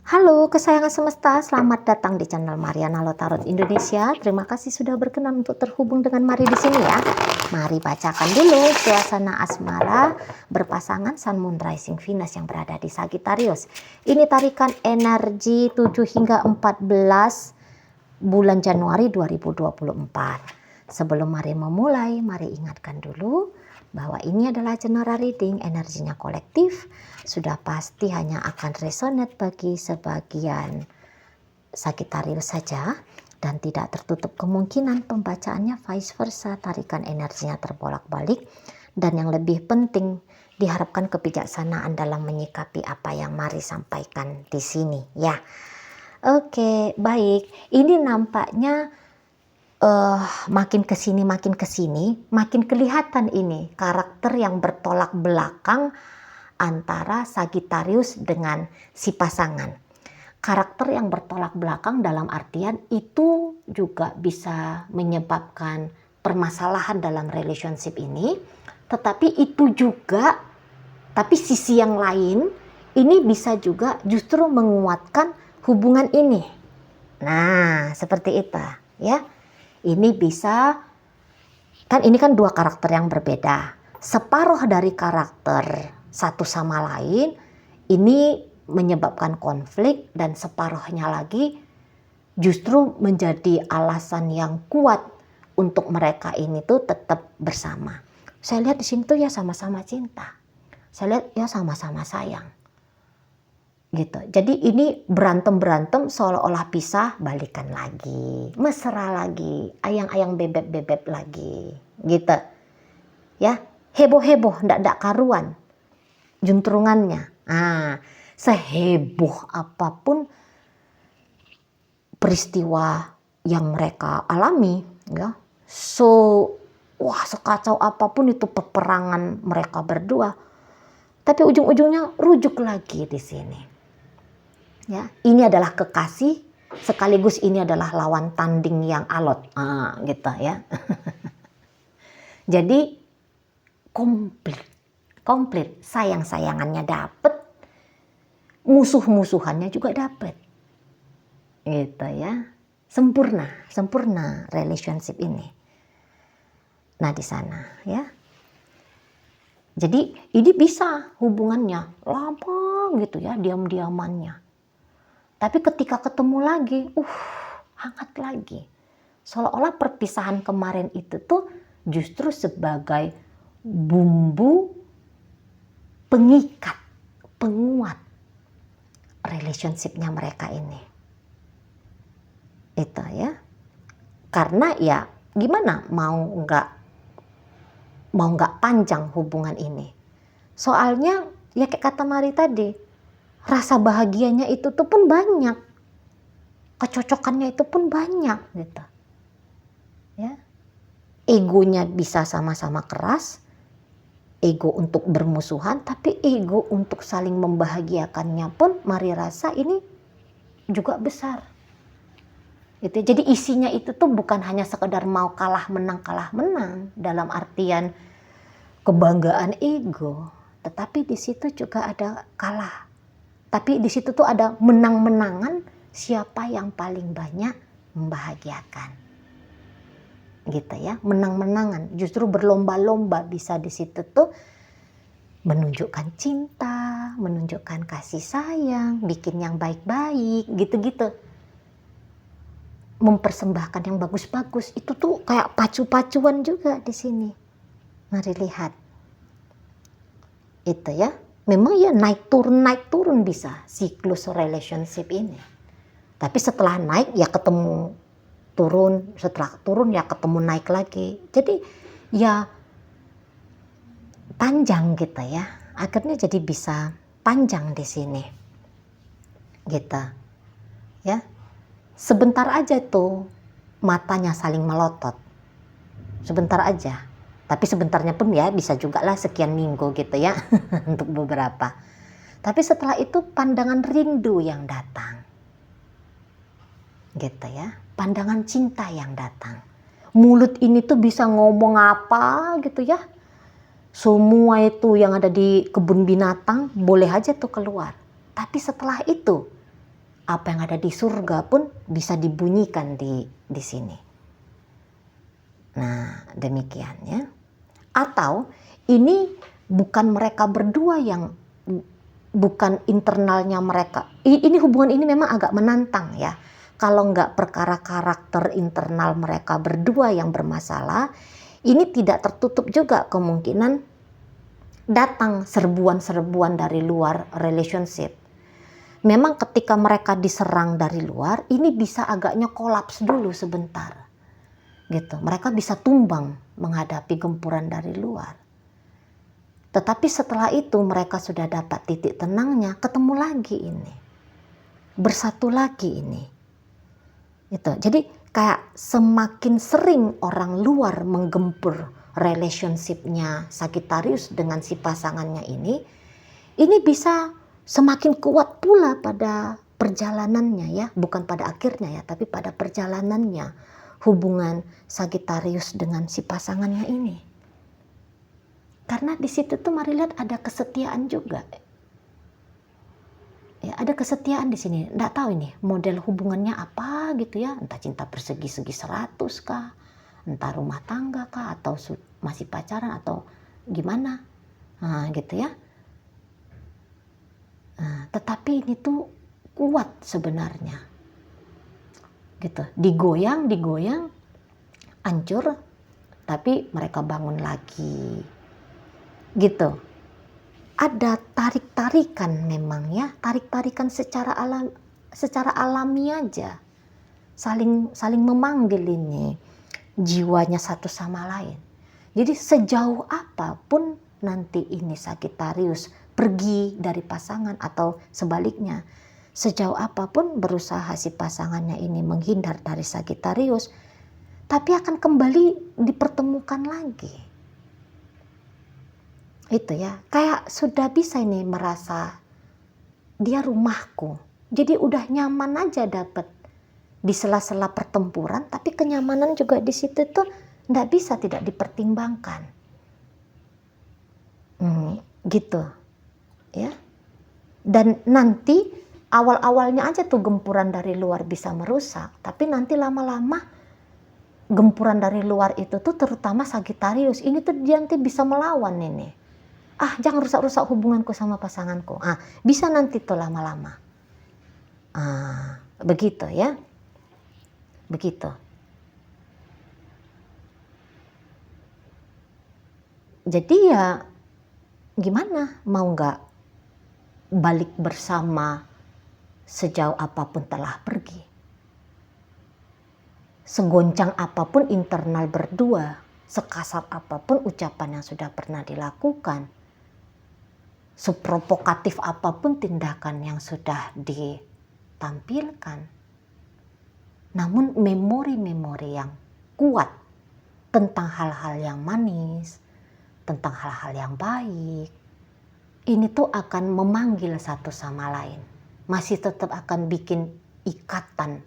Halo kesayangan semesta, selamat datang di channel Mariana Lotarot Indonesia. Terima kasih sudah berkenan untuk terhubung dengan Mari di sini ya. Mari bacakan dulu suasana asmara berpasangan Sun Moon Rising Venus yang berada di Sagittarius. Ini tarikan energi 7 hingga 14 bulan Januari 2024. Sebelum Mari memulai, mari ingatkan dulu bahwa ini adalah general reading, energinya kolektif, sudah pasti hanya akan resonate bagi sebagian Sagittarius saja dan tidak tertutup kemungkinan pembacaannya vice versa, tarikan energinya terbolak-balik, dan yang lebih penting diharapkan kebijaksanaan dalam menyikapi apa yang Mari sampaikan di sini ya. Oke, baik. Ini nampaknya makin kesini makin kelihatan ini karakter yang bertolak belakang antara Sagittarius dengan si pasangan. Karakter yang bertolak belakang dalam artian itu juga bisa menyebabkan permasalahan dalam relationship ini, tetapi itu juga, tapi sisi yang lain ini bisa juga justru menguatkan hubungan ini. Nah, seperti itu ya. Ini bisa, kan ini kan dua karakter yang berbeda. Separuh dari karakter satu sama lain ini menyebabkan konflik, dan separuhnya lagi justru menjadi alasan yang kuat untuk mereka ini tuh tetap bersama. Saya lihat di sini tuh ya sama-sama cinta. Saya lihat ya sama-sama sayang. Gitu. Jadi ini berantem seolah-olah pisah, balikan lagi, mesra lagi, ayang-ayang bebek lagi, gitu ya, heboh ndak karuan juntrungannya. Seheboh apapun peristiwa yang mereka alami ya, sekacau apapun itu peperangan mereka berdua, tapi ujung-ujungnya rujuk lagi di sini. Ya, ini adalah kekasih sekaligus ini adalah lawan tanding yang alot, gitu ya. Jadi komplit, sayang-sayangannya dapet, musuh-musuhannya juga dapet, gitu ya. Sempurna relationship ini. Nah di sana ya. Jadi ini bisa hubungannya lama gitu ya, diam-diamannya. Tapi ketika ketemu lagi, hangat lagi. Seolah-olah perpisahan kemarin itu tuh justru sebagai bumbu pengikat, penguat relationship-nya mereka ini. Itu ya. Karena ya gimana mau nggak panjang hubungan ini. Soalnya ya kayak kata Mari tadi, rasa bahagianya itu tuh pun banyak, kecocokannya itu pun banyak gitu ya. Egonya bisa sama-sama keras, ego untuk bermusuhan, tapi ego untuk saling membahagiakannya pun Mari rasa ini juga besar gitu. Jadi isinya itu tuh bukan hanya sekedar mau kalah menang dalam artian kebanggaan ego, tetapi di situ juga ada kalah. Tapi di situ tuh ada menang-menangan, siapa yang paling banyak membahagiakan. Gitu ya, menang-menangan, justru berlomba-lomba bisa di situ tuh menunjukkan cinta, menunjukkan kasih sayang, bikin yang baik-baik, gitu-gitu. Mempersembahkan yang bagus-bagus, itu tuh kayak pacu-pacuan juga di sini. Mari lihat. Itu ya. Memang ya naik turun bisa siklus relationship ini. Tapi setelah naik ya ketemu turun, setelah turun ya ketemu naik lagi. Jadi ya panjang gitu ya. Akhirnya jadi bisa panjang di sini. Gitu. Ya. Sebentar aja tuh matanya saling melotot. Sebentar aja. Tapi sebentarnya pun ya bisa juga lah sekian minggu gitu ya untuk beberapa. Tapi setelah itu pandangan rindu yang datang. Gitu ya. Pandangan cinta yang datang. Mulut ini tuh bisa ngomong apa gitu ya. Semua itu yang ada di kebun binatang boleh aja tuh keluar. Tapi setelah itu Apa yang ada di surga pun bisa dibunyikan di sini. Nah, demikian ya. Atau ini bukan mereka berdua yang, bukan internalnya mereka. Ini hubungan ini memang agak menantang ya. Kalau nggak perkara karakter internal mereka berdua yang bermasalah, ini tidak tertutup juga kemungkinan datang serbuan-serbuan dari luar relationship. Memang ketika mereka diserang dari luar, ini bisa agaknya kolaps dulu sebentar. Gitu. Mereka bisa tumbang menghadapi gempuran dari luar. Tetapi setelah itu mereka sudah dapat titik tenangnya, ketemu lagi ini. Bersatu lagi ini. Itu. Jadi kayak semakin sering orang luar menggempur relationship-nya Sagittarius dengan si pasangannya ini bisa semakin kuat pula pada perjalanannya ya, bukan pada akhirnya ya, tapi pada perjalanannya hubungan Sagittarius dengan si pasangannya ini. Karena di situ tuh mari lihat ada kesetiaan juga. Ya, ada kesetiaan di sini. Nggak tahu ini model hubungannya apa gitu ya, entah cinta persegi-segi 100 kah, entah rumah tangga kah, atau masih pacaran atau gimana. Nah, gitu ya. Nah, tetapi ini tuh kuat sebenarnya, gitu. Digoyang, hancur, tapi mereka bangun lagi, gitu. Ada tarik-tarikan memang ya, tarik-tarikan secara alami aja, saling memanggil ini jiwanya satu sama lain. Jadi sejauh apapun nanti ini Sagittarius pergi dari pasangan atau sebaliknya, sejauh apapun berusaha si pasangannya ini menghindar dari Sagittarius, tapi akan kembali dipertemukan lagi. Itu ya, kayak sudah bisa ini merasa dia rumahku. Jadi udah nyaman aja dapat di sela-sela pertempuran, tapi kenyamanan juga di situ tuh nggak bisa tidak dipertimbangkan. Gitu. Ya. Dan nanti awal-awalnya aja tuh gempuran dari luar bisa merusak, tapi nanti lama-lama gempuran dari luar itu tuh terutama Sagittarius ini tuh dia nanti bisa melawan ini. Jangan rusak-rusak hubunganku sama pasanganku. Bisa nanti tuh lama-lama. Begitu ya. Begitu. Jadi ya gimana, mau nggak balik bersama sejauh apapun telah pergi, segoncang apapun internal berdua, sekasar apapun ucapan yang sudah pernah dilakukan, seprovokatif apapun tindakan yang sudah ditampilkan, namun memori-memori yang kuat tentang hal-hal yang manis, tentang hal-hal yang baik, ini tuh akan memanggil satu sama lain. Masih tetap akan bikin ikatan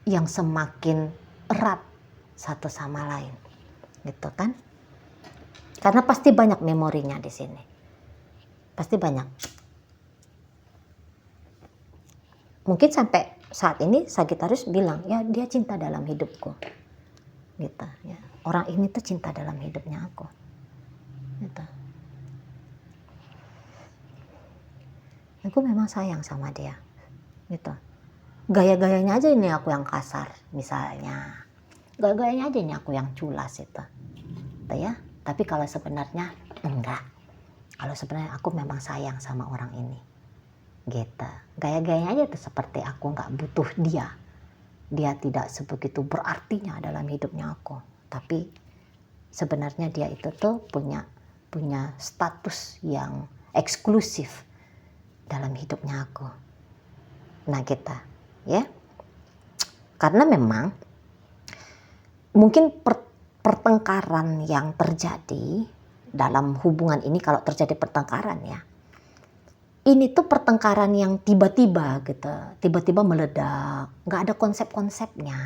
yang semakin erat satu sama lain. Gitu kan? Karena pasti banyak memorinya di sini. Pasti banyak. Mungkin sampai saat ini Sagittarius bilang, ya dia cinta dalam hidupku. Gitu ya. Orang ini tuh cinta dalam hidupnya aku. Gitu. Aku memang sayang sama dia, gitu. Gaya-gayanya aja ini aku yang kasar, misalnya. Gaya-gayanya aja ini aku yang culas itu, gitu ya. Tapi kalau sebenarnya enggak. Kalau sebenarnya aku memang sayang sama orang ini, gitu. Gaya-gayanya aja tuh seperti aku nggak butuh dia. Dia tidak sebegitu berartinya dalam hidupnya aku. Tapi sebenarnya dia itu tuh punya status yang eksklusif dalam hidupnya aku. Nah kita ya, karena memang mungkin pertengkaran yang terjadi dalam hubungan ini, kalau terjadi pertengkaran ya, ini tuh pertengkaran yang tiba-tiba gitu, tiba-tiba meledak, nggak ada konsep-konsepnya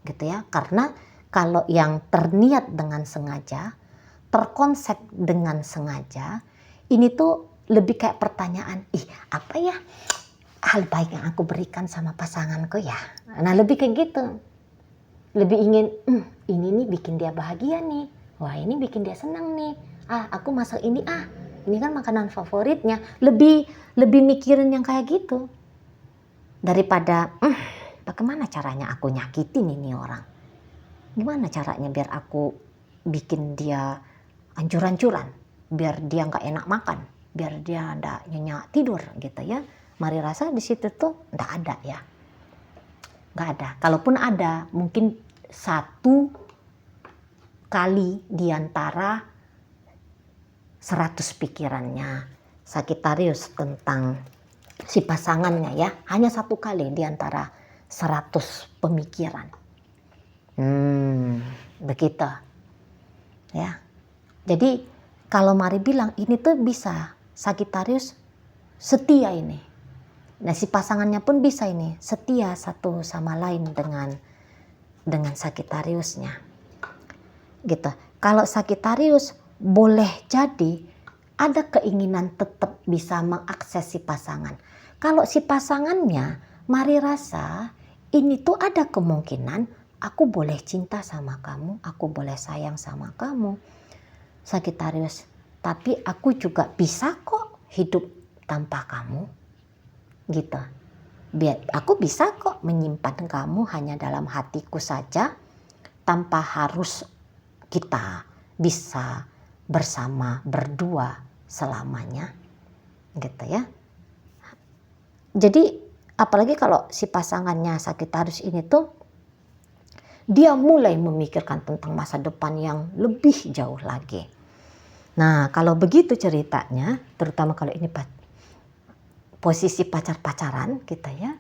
gitu ya. Karena kalau yang terniat dengan sengaja, terkonsep dengan sengaja, ini tuh lebih kayak pertanyaan, apa ya hal baik yang aku berikan sama pasanganku ya. Nah lebih kayak gitu. Lebih ingin, ini nih bikin dia bahagia nih. Wah ini bikin dia senang nih. Aku masak ini, ini kan makanan favoritnya. Lebih mikirin yang kayak gitu. Daripada, bagaimana caranya aku nyakitin ini orang. Gimana caranya biar aku bikin dia hancur-hancuran. Biar dia gak enak makan. Biar dia gak nyenyak tidur gitu ya. Mari rasa di situ tuh gak ada ya. Gak ada. Kalaupun ada, mungkin satu kali diantara 100 pikirannya Sagittarius tentang si pasangannya ya. Hanya satu kali diantara 100 pemikiran. Begitu. Ya. Jadi kalau Mari bilang ini tuh bisa Sagittarius setia ini. Nah si pasangannya pun bisa ini setia satu sama lain dengan Sagittariusnya. Gitu. Kalau Sagittarius boleh jadi ada keinginan tetap bisa mengakses si pasangan. Kalau si pasangannya Mari rasa ini tuh ada kemungkinan aku boleh cinta sama kamu, aku boleh sayang sama kamu Sagittarius, tapi aku juga bisa kok hidup tanpa kamu gitu. Biar aku bisa kok menyimpan kamu hanya dalam hatiku saja tanpa harus kita bisa bersama berdua selamanya gitu ya. Jadi apalagi kalau si pasangannya Sagittarius ini tuh dia mulai memikirkan tentang masa depan yang lebih jauh lagi. Nah kalau begitu ceritanya, terutama kalau ini posisi pacar-pacaran kita ya.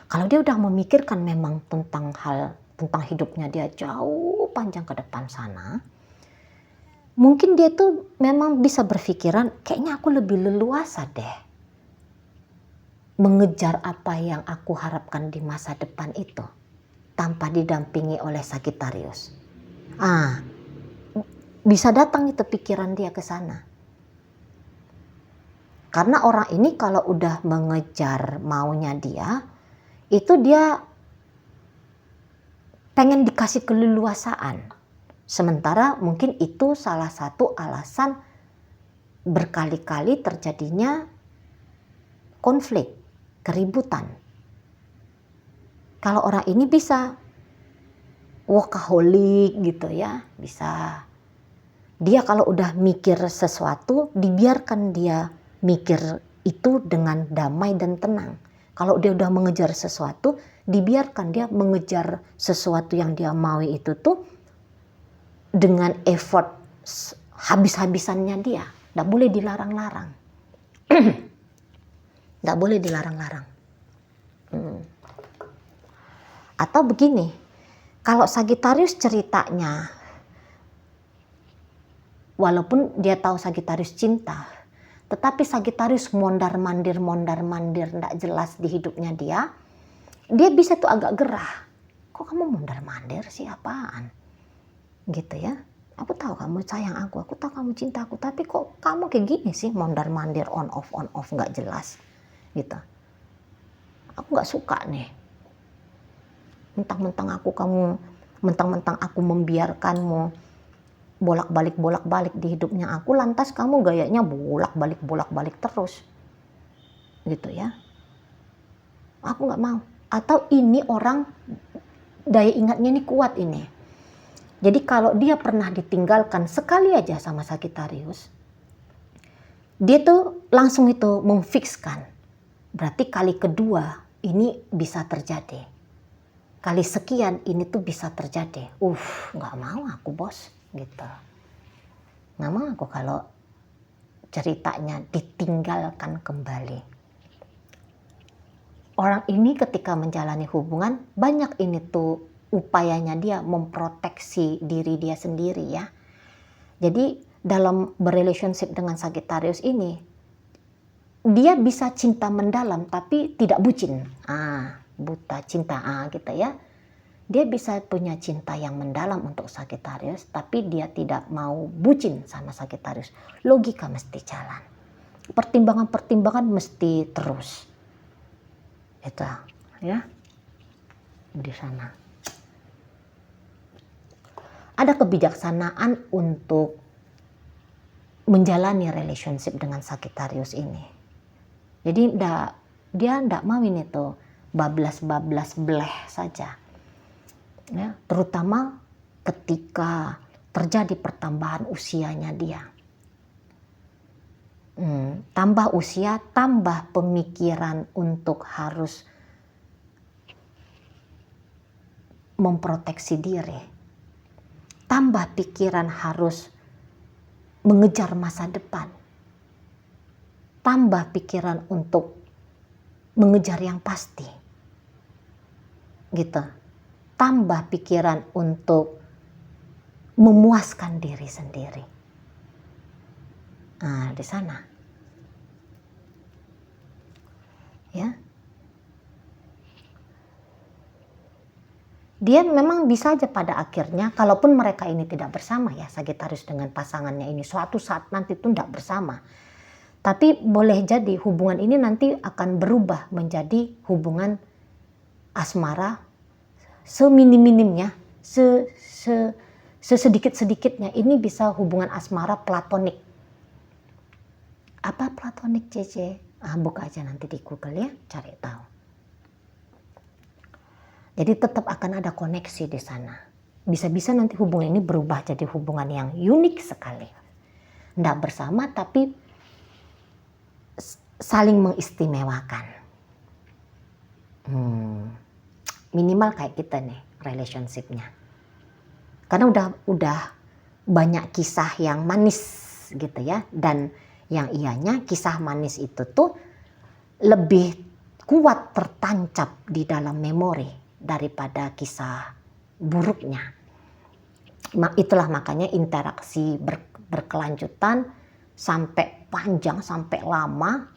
Kalau dia udah memikirkan memang tentang hidupnya dia jauh panjang ke depan sana, mungkin dia tuh memang bisa berpikiran kayaknya aku lebih leluasa deh mengejar apa yang aku harapkan di masa depan itu tanpa didampingi oleh Sagittarius. Bisa datang itu pikiran dia ke sana. Karena orang ini kalau udah mengejar maunya dia, itu dia pengen dikasih keleluasaan. Sementara mungkin itu salah satu alasan berkali-kali terjadinya konflik, keributan. Kalau orang ini bisa workaholic gitu ya, bisa. Dia kalau udah mikir sesuatu, dibiarkan dia mikir itu dengan damai dan tenang. Kalau dia udah mengejar sesuatu, dibiarkan dia mengejar sesuatu yang dia mau itu tuh dengan effort habis-habisannya dia. Nggak boleh dilarang-larang. Nggak boleh dilarang-larang. Atau begini, kalau Sagittarius ceritanya, walaupun dia tahu Sagittarius cinta, tetapi Sagittarius mondar-mandir, nggak jelas di hidupnya dia bisa tuh agak gerah. Kok kamu mondar-mandir sih, apaan? Gitu ya. Aku tahu kamu sayang aku tahu kamu cinta aku, tapi kok kamu kayak gini sih, mondar-mandir, on off, nggak jelas. Gitu. Aku nggak suka nih. Mentang-mentang aku membiarkanmu bolak-balik di hidupnya aku, lantas kamu gayanya bolak-balik terus gitu ya. Aku nggak mau. Atau ini orang daya ingatnya ini kuat ini, jadi kalau dia pernah ditinggalkan sekali aja sama Sagittarius, dia tuh langsung itu memfikskan, berarti kali kedua ini bisa terjadi, kali sekian ini tuh bisa terjadi. Nggak mau aku bos gitu. Nggak mau aku kalau ceritanya ditinggalkan kembali. Orang ini ketika menjalani hubungan, banyak ini tuh upayanya dia memproteksi diri dia sendiri ya. Jadi dalam berrelationship dengan Sagittarius ini, dia bisa cinta mendalam tapi tidak bucin. Buta cinta gitu ya. Dia bisa punya cinta yang mendalam untuk Sagittarius, tapi dia tidak mau bucin sama Sagittarius. Logika mesti jalan. pertimbangan-pertimbangan mesti terus. Itu ya di sana. Ada kebijaksanaan untuk menjalani relationship dengan Sagittarius ini. Jadi dia ndak mau ini tuh bablas-bablas bleh saja. Ya, terutama ketika terjadi pertambahan usianya dia. Tambah usia, tambah pemikiran untuk harus memproteksi diri. Tambah pikiran harus mengejar masa depan. Tambah pikiran untuk mengejar yang pasti. Gitu. Tambah pikiran untuk memuaskan diri sendiri. Nah, di sana. Ya. Dia memang bisa aja pada akhirnya, kalaupun mereka ini tidak bersama ya, Sagittarius dengan pasangannya ini, suatu saat nanti itu tidak bersama. Tapi boleh jadi hubungan ini nanti akan berubah menjadi hubungan asmara seminim-minimnya, sesedikit-sedikitnya. Ini bisa hubungan asmara platonik. Apa platonik, Cece? Buka aja nanti di Google ya, cari tahu. Jadi tetap akan ada koneksi di sana. Bisa-bisa nanti hubungan ini berubah jadi hubungan yang unik sekali. Nggak bersama tapi saling mengistimewakan. Minimal kayak kita nih relationship-nya. Karena udah banyak kisah yang manis gitu ya. Dan yang ianya kisah manis itu tuh lebih kuat tertancap di dalam memori daripada kisah buruknya. Itulah makanya interaksi berkelanjutan sampai panjang, sampai lama,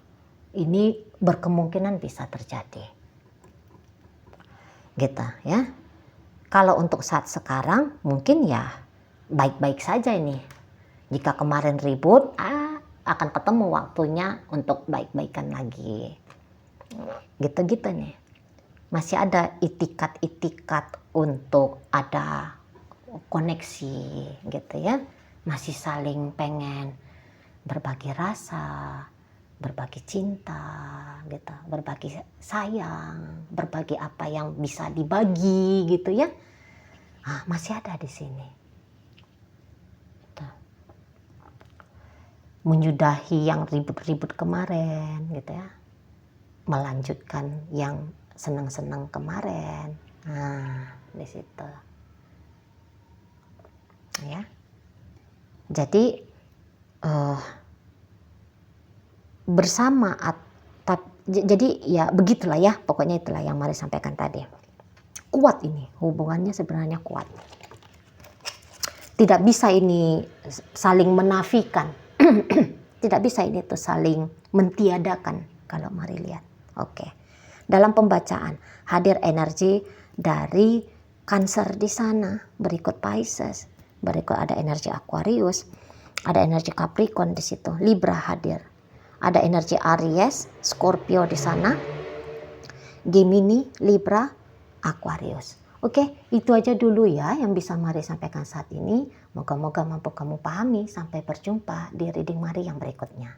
ini berkemungkinan bisa terjadi. Gitu ya. Kalau untuk saat sekarang mungkin ya baik-baik saja ini. Jika kemarin ribut, akan ketemu waktunya untuk baik-baikan lagi. Gitu-gitu nih. Masih ada itikat-itikat untuk ada koneksi gitu ya. Masih saling pengen berbagi rasa, berbagi cinta gitu, berbagi sayang, berbagi apa yang bisa dibagi gitu ya. Masih ada di sini. Gitu. Menyudahi yang ribut-ribut kemarin gitu ya. Melanjutkan yang senang-senang kemarin. Di situ. Ya. Jadi bersama jadi ya begitulah ya, pokoknya itulah yang Mari sampaikan tadi. Kuat ini, hubungannya sebenarnya kuat. Tidak bisa ini saling menafikan. Tidak bisa ini tuh saling mentiadakan kalau Mari lihat. Oke. Dalam pembacaan hadir energi dari Cancer di sana, berikut Pisces, berikut ada energi Aquarius, ada energi Capricorn di situ, Libra hadir, ada energi Aries, Scorpio di sana, Gemini, Libra, Aquarius. Oke, itu aja dulu ya yang bisa Mari sampaikan saat ini. Moga-moga mampu kamu pahami. Sampai berjumpa di reading Mari yang berikutnya.